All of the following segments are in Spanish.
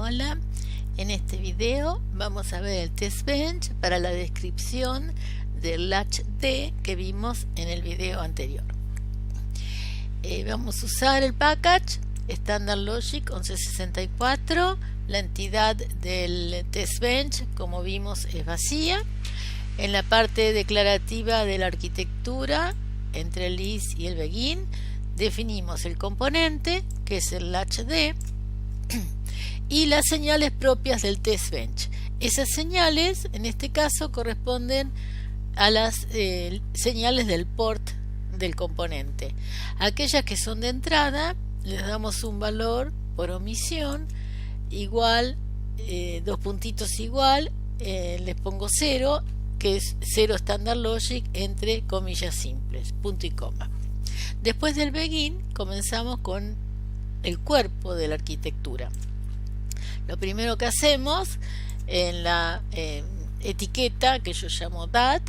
Hola, en este video vamos a ver el test bench para la descripción del latch D que vimos en el video anterior. Vamos a usar el package Standard Logic 1164. La entidad del test bench, como vimos, es vacía. En la parte declarativa de la arquitectura, entre el is y el begin, definimos el componente, que es el latch D, y las señales propias del test bench. Esas señales, en este caso, corresponden a las señales del port del componente. Aquellas que son de entrada, les damos un valor por omisión, igual, dos puntitos igual, les pongo 0, que es 0 Standard Logic entre comillas simples, punto y coma. Después del begin comenzamos con el cuerpo de la arquitectura. Lo primero que hacemos en la etiqueta que yo llamo dat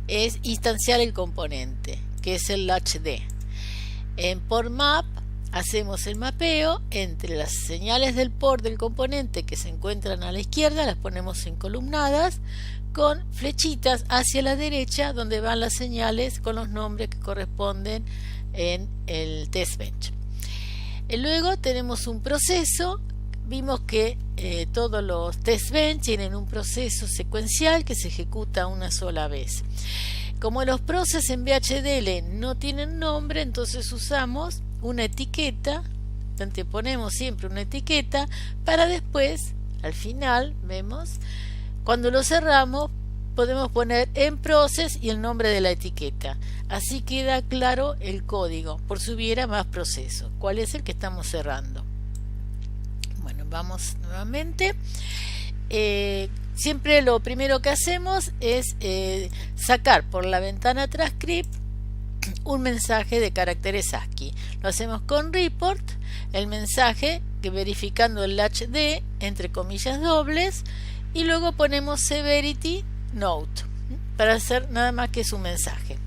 es instanciar el componente, que es el latch D. En port map hacemos el mapeo entre las señales del port del componente que se encuentran a la izquierda, las ponemos en columnadas con flechitas hacia la derecha, donde van las señales con los nombres que corresponden en el test bench. Luego tenemos un proceso. Vimos que todos los test bench tienen un proceso secuencial que se ejecuta una sola vez. Como los process en VHDL no tienen nombre, entonces usamos una etiqueta, donde ponemos siempre una etiqueta para después, al final, vemos, cuando lo cerramos, podemos poner en process y el nombre de la etiqueta. Así queda claro el código, por si hubiera más procesos. ¿Cuál es el que estamos cerrando? Bueno, vamos nuevamente. Siempre lo primero que hacemos es sacar por la ventana transcript un mensaje de caracteres ASCII. Lo hacemos con report, el mensaje que verificando el latch D entre comillas dobles, y luego ponemos severity note para hacer nada más que su mensaje.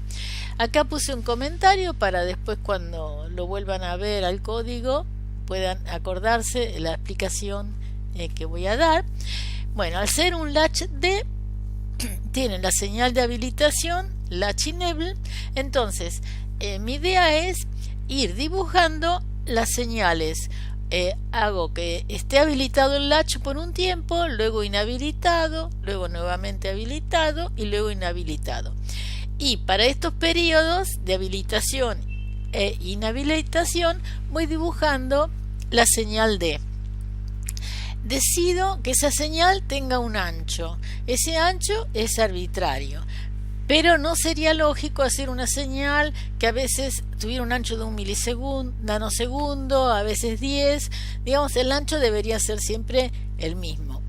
Acá puse un comentario para después, cuando lo vuelvan a ver al código, puedan acordarse de la explicación que voy a dar. Bueno, al ser un latch D, tienen la señal de habilitación, latch enable. Entonces, mi idea es ir dibujando las señales. Hago que esté habilitado el latch por un tiempo, luego inhabilitado, luego nuevamente habilitado y luego inhabilitado. Y para estos periodos de habilitación e inhabilitación voy dibujando la señal D. Decido que esa señal tenga un ancho. Ese ancho es arbitrario, pero no sería lógico hacer una señal que a veces tuviera un ancho de 1 nanosegundo, a veces 10. Digamos, el ancho debería ser siempre el mismo.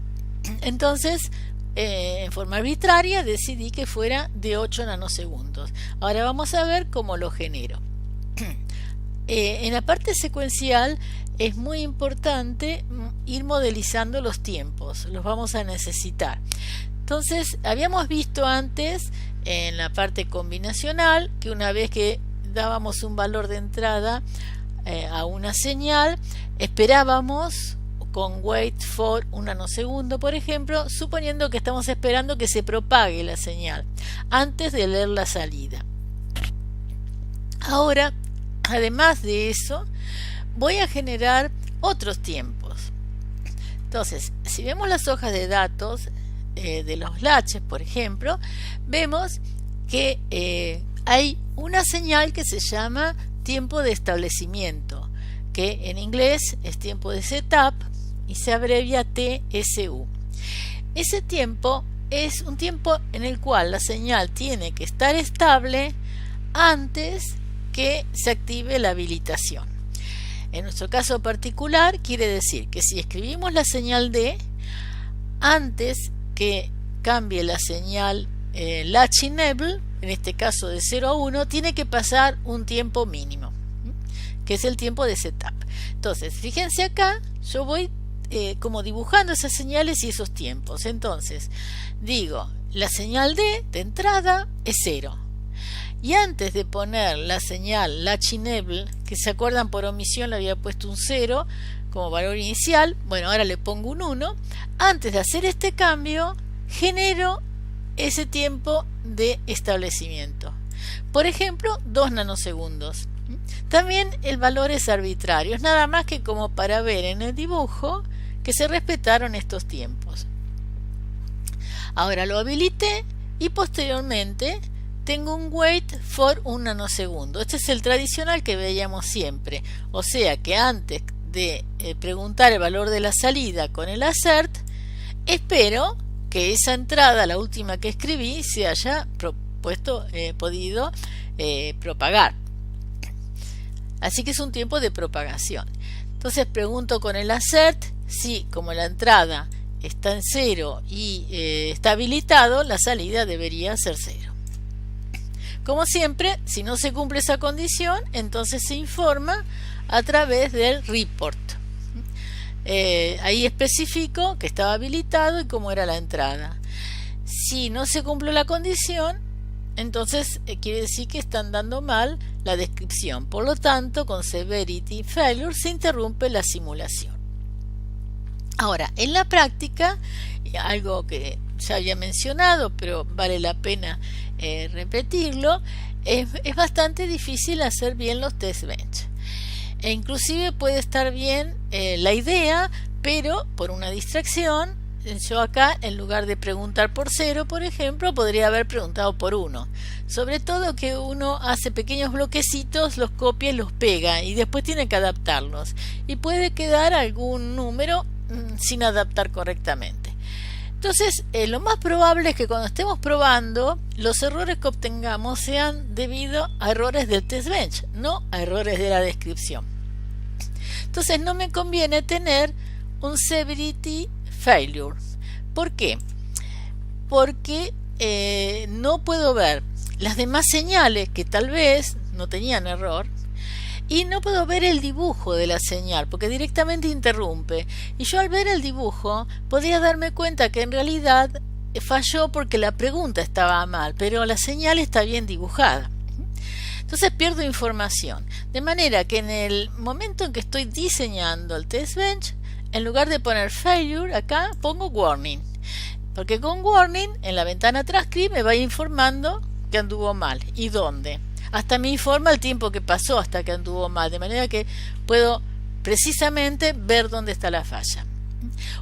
Entonces, en forma arbitraria decidí que fuera de 8 nanosegundos. Ahora vamos a ver cómo lo genero. En la parte secuencial es muy importante ir modelizando los tiempos, los vamos a necesitar. Entonces, habíamos visto antes en la parte combinacional que una vez que dábamos un valor de entrada a una señal, esperábamos con wait for 1 nanosegundo, por ejemplo, suponiendo que estamos esperando que se propague la señal antes de leer la salida. Ahora, además de eso, voy a generar otros tiempos. Entonces, si vemos las hojas de datos de los latches, por ejemplo, vemos que hay una señal que se llama tiempo de establecimiento, que en inglés es tiempo de setup y se abrevia TSU. Ese tiempo es un tiempo en el cual la señal tiene que estar estable antes que se active la habilitación. En nuestro caso particular quiere decir que si escribimos la señal D, antes que cambie la señal latch enable, en este caso de 0 a 1, tiene que pasar un tiempo mínimo, que es el tiempo de setup. Entonces, fíjense acá, yo voy como dibujando esas señales y esos tiempos. Entonces, digo, la señal D de entrada es 0. Y antes de poner la señal latch enable, que se acuerdan por omisión le había puesto un 0, como valor inicial. Bueno, ahora le pongo un 1. Antes de hacer este cambio, genero ese tiempo de establecimiento. Por ejemplo, 2 nanosegundos. También el valor es arbitrario, es nada más que como para ver en el dibujo que se respetaron estos tiempos. Ahora lo habilité y posteriormente tengo un wait for 1 nanosegundo. Este es el tradicional que veíamos siempre. O sea que antes de preguntar el valor de la salida con el assert, espero que esa entrada, la última que escribí, se haya podido propagar. Así que es un tiempo de propagación. Entonces pregunto con el assert si, como la entrada está en 0 y está habilitado, la salida debería ser 0. Como siempre, si no se cumple esa condición, entonces se informa a través del report. Ahí especifico que estaba habilitado y cómo era la entrada. Si no se cumple la condición, entonces quiere decir que están dando mal la descripción. Por lo tanto, con severity failure se interrumpe la simulación. Ahora, en la práctica, algo que ya había mencionado, pero vale la pena repetirlo, es bastante difícil hacer bien los test bench. E inclusive puede estar bien la idea, pero por una distracción, yo acá, en lugar de preguntar por 0, por ejemplo, podría haber preguntado por 1. Sobre todo que uno hace pequeños bloquecitos, los copia y los pega, y después tiene que adaptarlos. Y puede quedar algún número sin adaptar correctamente. Entonces, lo más probable es que cuando estemos probando, los errores que obtengamos sean debido a errores del test bench, no a errores de la descripción. Entonces, no me conviene tener un severity failure. ¿Por qué? Porque no puedo ver las demás señales que tal vez no tenían error, y no puedo ver el dibujo de la señal porque directamente interrumpe, y yo al ver el dibujo podría darme cuenta que en realidad falló porque la pregunta estaba mal, pero la señal está bien dibujada. Entonces pierdo información, de manera que en el momento en que estoy diseñando el test bench, en lugar de poner failure, acá pongo warning, porque con warning en la ventana transcript me va informando que anduvo mal y dónde. Hasta me informa el tiempo que pasó hasta que anduvo mal, de manera que puedo precisamente ver dónde está la falla.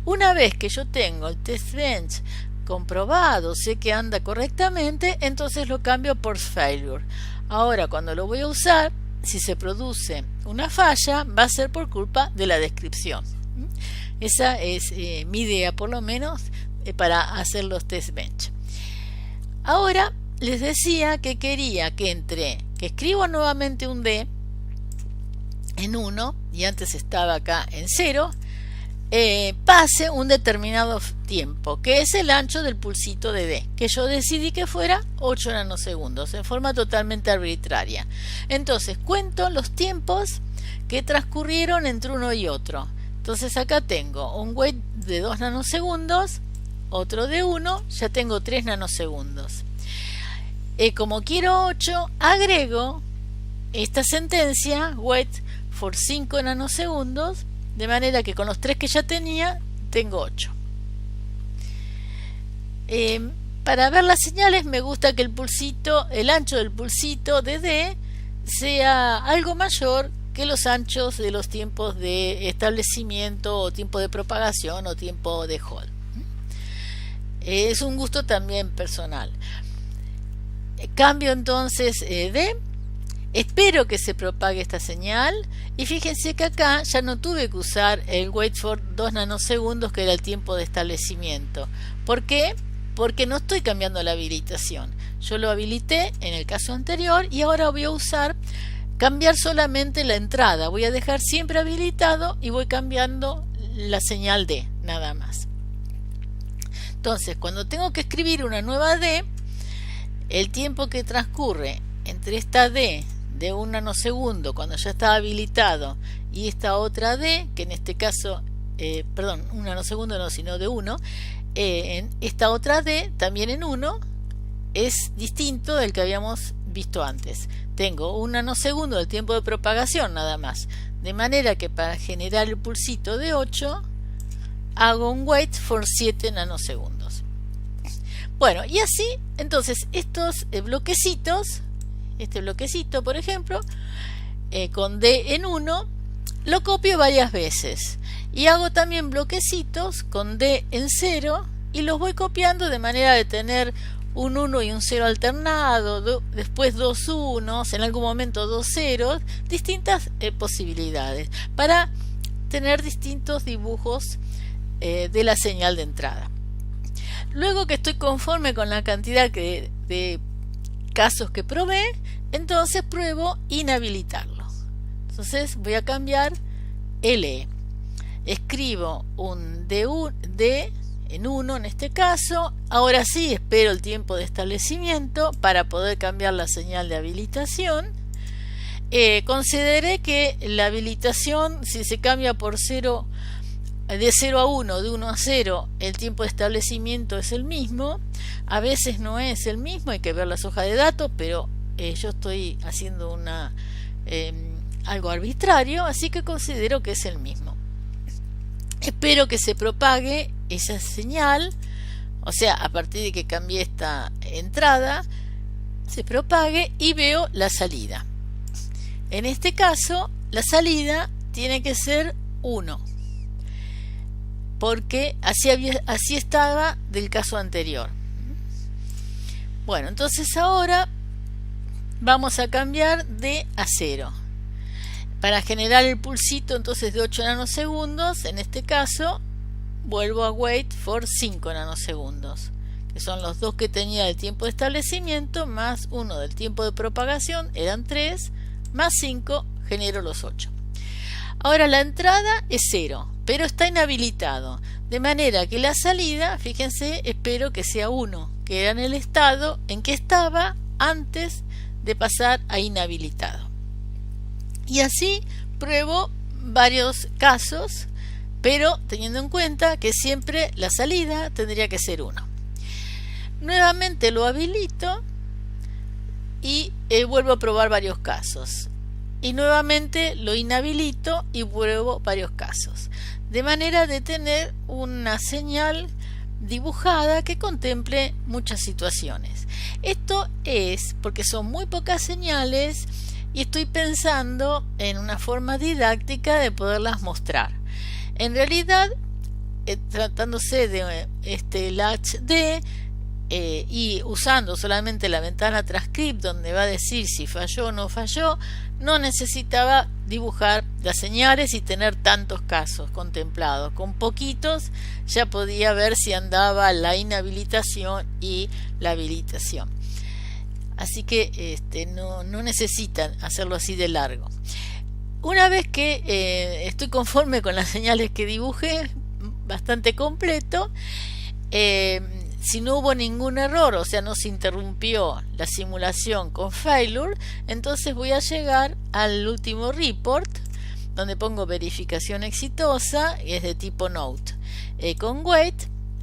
Una vez que yo tengo el test bench comprobado, sé que anda correctamente, entonces lo cambio por failure. Ahora, cuando lo voy a usar, si se produce una falla, va a ser por culpa de la descripción. Esa es mi idea, por lo menos, para hacer los test bench. Ahora les decía que quería que que escribo nuevamente un D en 1 y antes estaba acá en 0, pase un determinado tiempo, que es el ancho del pulsito de D, que yo decidí que fuera 8 nanosegundos, en forma totalmente arbitraria. Entonces cuento los tiempos que transcurrieron entre uno y otro. Entonces acá tengo un wait de 2 nanosegundos, otro de 1, ya tengo 3 nanosegundos. Como quiero 8, agrego esta sentencia wait for 5 nanosegundos, de manera que con los 3 que ya tenía tengo 8. Para ver las señales me gusta que el ancho del pulsito de D sea algo mayor que los anchos de los tiempos de establecimiento o tiempo de propagación o tiempo de hold. Es un gusto también personal. Cambio entonces D, espero que se propague esta señal y fíjense que acá ya no tuve que usar el wait for 2 nanosegundos, que era el tiempo de establecimiento. ¿Por qué? Porque no estoy cambiando la habilitación. Yo lo habilité en el caso anterior y ahora voy a cambiar solamente la entrada. Voy a dejar siempre habilitado y voy cambiando la señal D, nada más. Entonces, cuando tengo que escribir una nueva D, el tiempo que transcurre entre esta D de 1 nanosegundo cuando ya estaba habilitado y esta otra D, que en este caso, 1 nanosegundo no, sino de 1, esta otra D también en 1 es distinto del que habíamos visto antes. Tengo 1 nanosegundo del tiempo de propagación nada más, de manera que para generar el pulsito de 8 hago un wait for 7 nanosegundos. Bueno, y así entonces estos bloquecitos, este bloquecito por ejemplo, con D en 1, lo copio varias veces y hago también bloquecitos con D en 0 y los voy copiando de manera de tener un 1 y un 0 alternado, después 2 unos, en algún momento 2 ceros, distintas posibilidades para tener distintos dibujos de la señal de entrada. Luego que estoy conforme con la cantidad de casos que probé, entonces pruebo inhabilitarlo. Entonces voy a cambiar LE. Escribo un D en 1 en este caso. Ahora sí espero el tiempo de establecimiento para poder cambiar la señal de habilitación. Consideré que la habilitación, si se cambia por 0, de 0 a 1, de 1 a 0, el tiempo de establecimiento es el mismo. A veces no es el mismo, hay que ver las hojas de datos, pero yo estoy haciendo algo arbitrario, así que considero que es el mismo. Espero que se propague esa señal, o sea, a partir de que cambie esta entrada, se propague y veo la salida. En este caso, la salida tiene que ser 1. Porque así estaba del caso anterior. Bueno, entonces ahora vamos a cambiar de a 0 para generar el pulsito entonces de 8 nanosegundos. En este caso vuelvo a wait for 5 nanosegundos, que son los dos que tenía del tiempo de establecimiento más 1 del tiempo de propagación, eran 3, más 5 genero los 8. Ahora la entrada es 0, pero está inhabilitado, de manera que la salida, fíjense, espero que sea 1, que era en el estado en que estaba antes de pasar a inhabilitado. Y así pruebo varios casos, pero teniendo en cuenta que siempre la salida tendría que ser 1. Nuevamente lo habilito y vuelvo a probar varios casos. Y nuevamente lo inhabilito y pruebo varios casos, de manera de tener una señal dibujada que contemple muchas situaciones. Esto es porque son muy pocas señales y estoy pensando en una forma didáctica de poderlas mostrar. En realidad, tratándose de este latch D, y usando solamente la ventana transcript donde va a decir si falló o no falló, no necesitaba dibujar las señales y tener tantos casos contemplados. Con poquitos ya podía ver si andaba la inhabilitación y la habilitación. Así que no necesitan hacerlo así de largo. Una vez que estoy conforme con las señales que dibujé, bastante completo, si no hubo ningún error, o sea, no se interrumpió la simulación con failure, entonces voy a llegar al último report, donde pongo verificación exitosa, y es de tipo note. Con wait,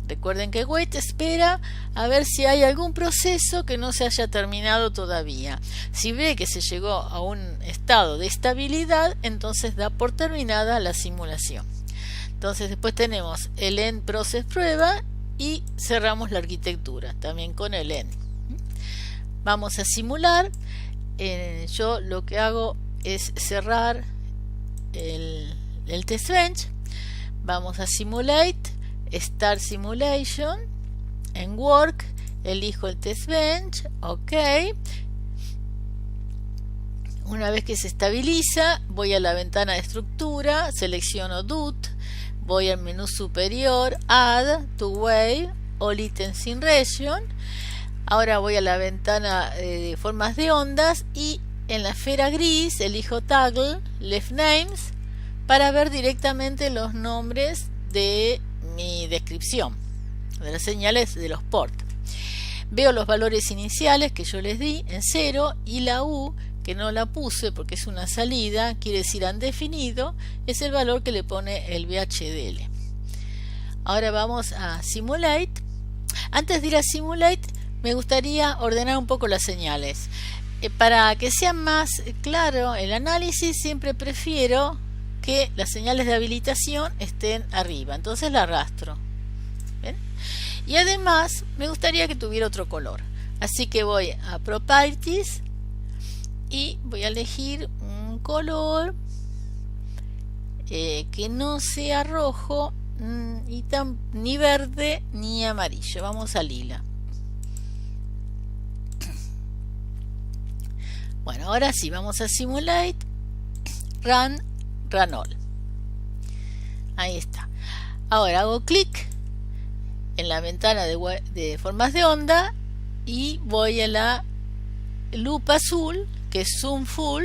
recuerden que wait espera a ver si hay algún proceso que no se haya terminado todavía. Si ve que se llegó a un estado de estabilidad, entonces da por terminada la simulación. Entonces después tenemos el end process prueba y cerramos la arquitectura también con el end. Vamos a simular. Yo lo que hago es cerrar el test bench. Vamos a simulate, start simulation, en work elijo el test bench, ok. Una vez que se estabiliza, voy a la ventana de estructura, selecciono DUT, voy al menú superior, Add to Wave All Items in Region. Ahora voy a la ventana de formas de ondas y en la esfera gris elijo Toggle Left Names para ver directamente los nombres de mi descripción, de las señales de los ports. Veo los valores iniciales que yo les di en 0 y la U, que no la puse porque es una salida, quiere decir han definido, es el valor que le pone el VHDL. Ahora vamos a Simulate. Antes de ir a Simulate, me gustaría ordenar un poco las señales. para que sea más claro el análisis, siempre prefiero que las señales de habilitación estén arriba, entonces la arrastro. ¿Ven? Y además me gustaría que tuviera otro color, así que voy a Properties y voy a elegir un color que no sea rojo ni verde ni amarillo. Vamos a lila. Bueno, ahora sí, vamos a Simulate, Run All. Ahí está. Ahora hago clic en la ventana de formas de onda y voy a la lupa azul, que es Zoom Full,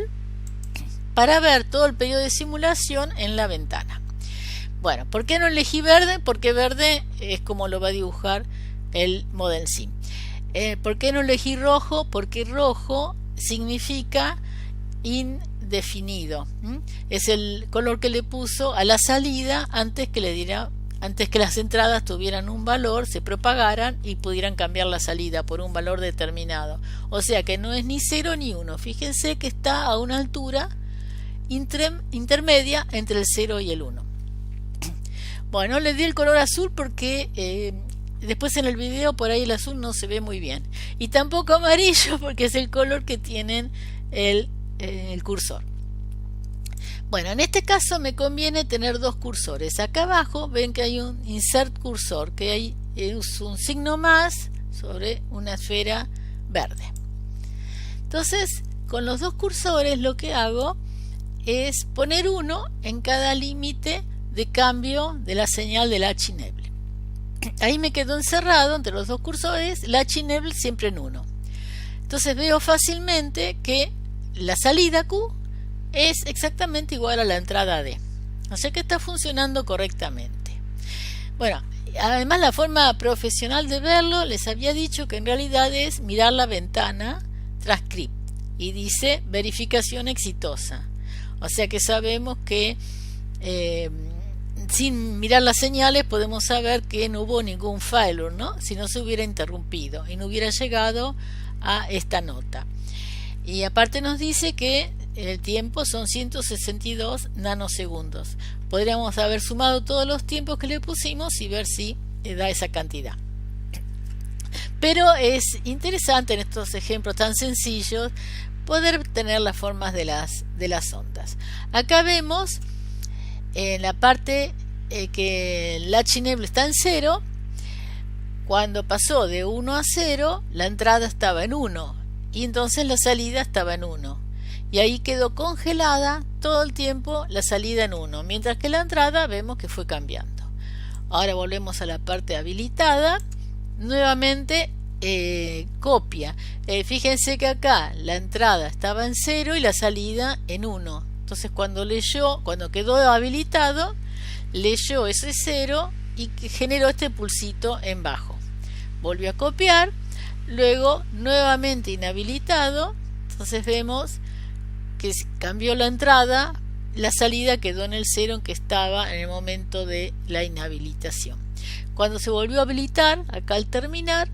para ver todo el periodo de simulación en la ventana. Bueno, ¿por qué no elegí verde? Porque verde es como lo va a dibujar el Model Sim. ¿Por qué no elegí rojo? Porque rojo significa indefinido. Es el color que le puso a la salida antes que las entradas tuvieran un valor, se propagaran y pudieran cambiar la salida por un valor determinado. O sea que no es ni 0 ni 1. Fíjense que está a una altura intermedia entre el 0 y el 1. Bueno, le di el color azul porque después en el video por ahí el azul no se ve muy bien. Y tampoco amarillo porque es el color que tienen el cursor. Bueno, en este caso me conviene tener dos cursores. Acá abajo ven que hay un insert cursor, que es un signo más sobre una esfera verde. Entonces, con los dos cursores lo que hago es poner uno en cada límite de cambio de la señal del H-Enable. Ahí me quedo encerrado entre los dos cursores, el H-Enable siempre en 1. Entonces veo fácilmente que la salida Q es exactamente igual a la entrada D. O sea que está funcionando correctamente. Bueno, además la forma profesional de verlo, les había dicho que en realidad es mirar la ventana Transcript y dice verificación exitosa. O sea que sabemos que sin mirar las señales podemos saber que no hubo ningún failure, ¿no? Si no se hubiera interrumpido y no hubiera llegado a esta nota. Y aparte nos dice que el tiempo son 162 nanosegundos. Podríamos haber sumado todos los tiempos que le pusimos y ver si da esa cantidad. Pero es interesante en estos ejemplos tan sencillos poder tener las formas de las ondas. Acá vemos en la parte que el H-Enable está en 0. Cuando pasó de 1 a 0, la entrada estaba en 1 y entonces la salida estaba en 1. Y ahí quedó congelada todo el tiempo la salida en 1, mientras que la entrada vemos que fue cambiando. Ahora volvemos a la parte habilitada. Nuevamente copia. Fíjense que acá la entrada estaba en 0 y la salida en 1. Entonces cuando quedó habilitado, leyó ese 0 y generó este pulsito en bajo. Volvió a copiar, luego nuevamente inhabilitado. Entonces vemos que cambió la entrada, la salida quedó en el 0 en que estaba en el momento de la inhabilitación. Cuando se volvió a habilitar, acá al terminar,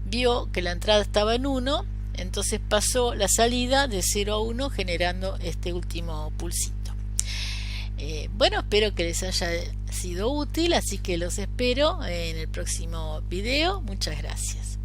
vio que la entrada estaba en 1, entonces pasó la salida de 0 a 1 generando este último pulsito. Bueno, espero que les haya sido útil, así que los espero en el próximo video. Muchas gracias.